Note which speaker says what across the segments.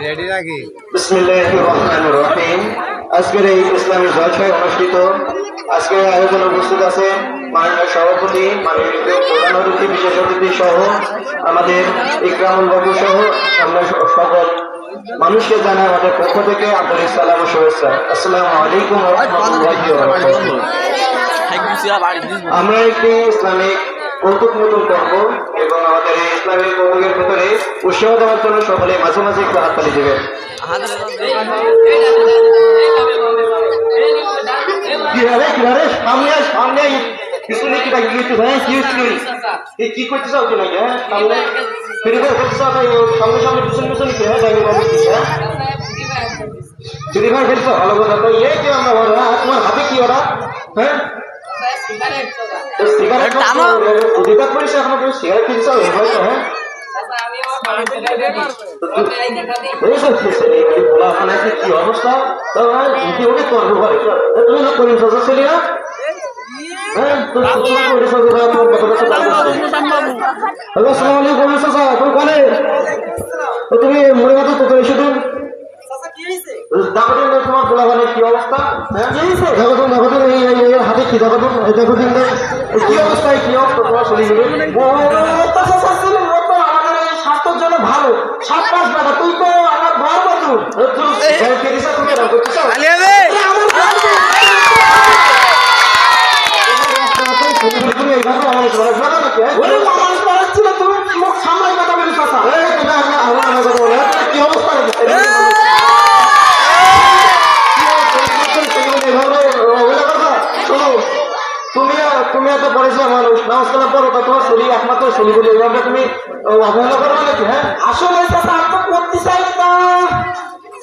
Speaker 1: Ready নাকি?
Speaker 2: বিসমিল্লাহির রহমানির রহিম। আজকের এই ইসলামী জলসায় অনুষ্ঠিত আজকের আয়োজনে উপস্থিত আছে মাননীয় সভাপতি, মাননীয় প্রধান অতিথি, বিশেষ অতিথি সহ আমাদের ইকরামুল বাবু সহ সামনে সকল মানুষকে জানাই আমাদের পক্ষ থেকে আন্তরিক সালাম ও শুভেচ্ছা। আসসালামু আলাইকুম ওয়া রাহমাতুল্লাহি ওয়া বারাকাতুহু। আমরা একটি ইসলামিক কৌতুক নতুন করব এবং আমাদের এই ইসলামিক কৌতুকের ভেতরে উৎসাহ দেওয়ার জন্য সকলে মাঝে মাঝে একটু হাততালি দেবেন। সামনে পিছনে কি ডাকি দিতে ভাই? কি করতে চাও কি নাকি? হ্যাঁ, সামনে ফিরে করতে চাও তাই সামনে সামনে পিছনে পিছনে কি হয় ডাকি বাবু? হ্যাঁ, ফ্রি ফায়ার খেলছো? ভালো কথা। তো এই কি আমরা তোমার হাতে কি ওরা? হ্যাঁ, সিগারেট অধিকার করেছে এখন তুমি সিগারেট কিনছো? হয়তো হ্যাঁ কি অবস্থা? তুমি না করি ছেলে না? হ্যাঁ, তুমি মনে মতো তো এসে দিন তোমার গোলাগানের কি অবস্থা? হাতে কি দেখো দেখো দিন কি অবস্থায় কি অবস্থা তোমার শরীর? আমাদের এই স্বাস্থ্যের জন্য ভালো 7-5 টাকা। তুই তো আমার ঘর বন্ধু কি অবস্থা? তুমি এত পরিশ্রম মানুষ, নামাজ কালাম পড়ো, তোমার শরীর একমাত্র শরীর বলে এইভাবে তুমি অবহেলা করবে নাকি? হ্যাঁ, আসলে করতে চাই না,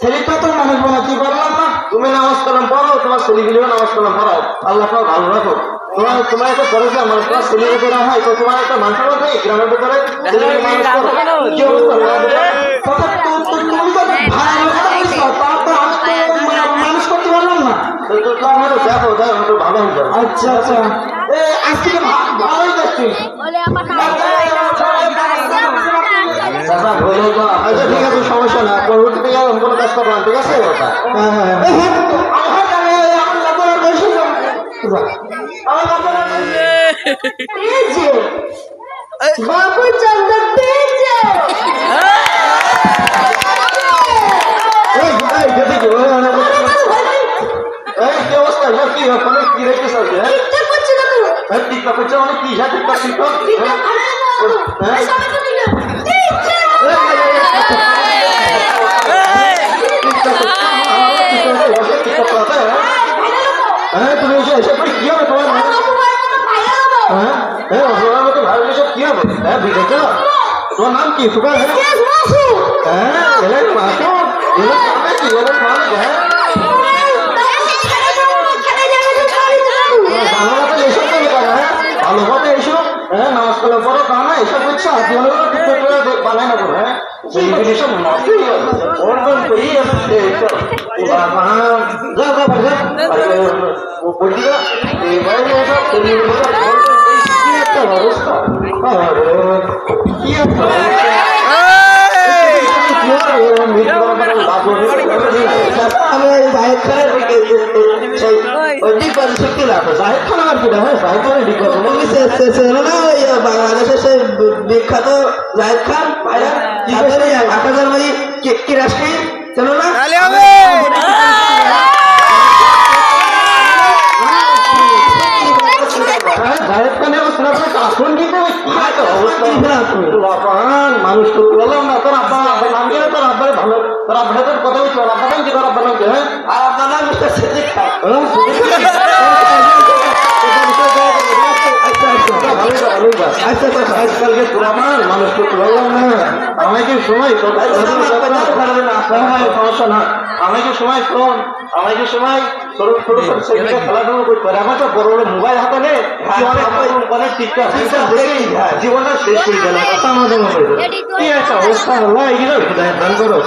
Speaker 2: শরীরটা তো মানুষ বানাচ্ছি পারলাম না। তুমি নামাজ কালাম পড়ো, তোমার শরীর গুলিও নামাজ কালাম পড়াও, আল্লাহ ভালো রাখো। তোমার একটা পরিশ্রম মানুষ, তোমার শরীরের উপরে হয় তো তোমার একটা মানুষের মধ্যে গ্রামের ভেতরে মানুষ করো কি অবস্থা? মানুষ করতে পারলাম না। দেখো দেখো ভালো হয়ে যাবে। আচ্ছা আচ্ছা, আজ থেকে ভালোই যাচ্ছি। আচ্ছা ঠিক আছে, সমস্যা না। পরবর্তীতে কোনো কাজ করবো না, ঠিক আছে?
Speaker 3: বাবু চন্দ্র
Speaker 2: কি অবস্থা? কি কি রেখে চলছে? টিকটক করছে মানে কি? হ্যাঁ, টিকটক টিকটক হ্যাঁ, তুমি এসব করে কি হবে তোমার? হ্যাঁ হ্যাঁ, অসমের মতো ভালো এসব কি হবে? হ্যাঁ, দেখেছ তোমার নাম কি? সুগার? হ্যাঁ, এলেন মাসো এলেন কি এলেন মানুষ? হ্যাঁ, ভালো কথা এইসব। হ্যাঁ, নামাজ কালাম পড়ো তা না, এসব করছে বানাই না করো। হ্যাঁ, এইসব অবস্থা কি একটা বাংলাদেশের সেই বিখ্যাত জাহেদ খান 8000 মারি কি রাষ্ট্রী ছিল না? জাহেদ খানের আসন কিন্তু মানুষ তো বললাম না। তোর আব্বা নাম কি? তোর আব্বারে ভালো, তোর আব্বাদের কথা বলছো। আব্বা নাম কি? তোর আব্বার নাম কি? হ্যাঁ, আর আপনার নাম সিদ্দিক খান। আচ্ছা আচ্ছা, আজকালকে পুরামান মানুষ তো বললাম না। আমাকে সময় সমস্যা না, আমাকে সময় শোন, আমাকে সময় ছোট ছোট খেলাধুলো করতে পারে। আমার তো বড় বড় মোবাইল হাতে নেই, অনেক টিকটক জীবনটা শেষ করে গেল। কি একটা অবস্থা হলো, এগুলো দান করো।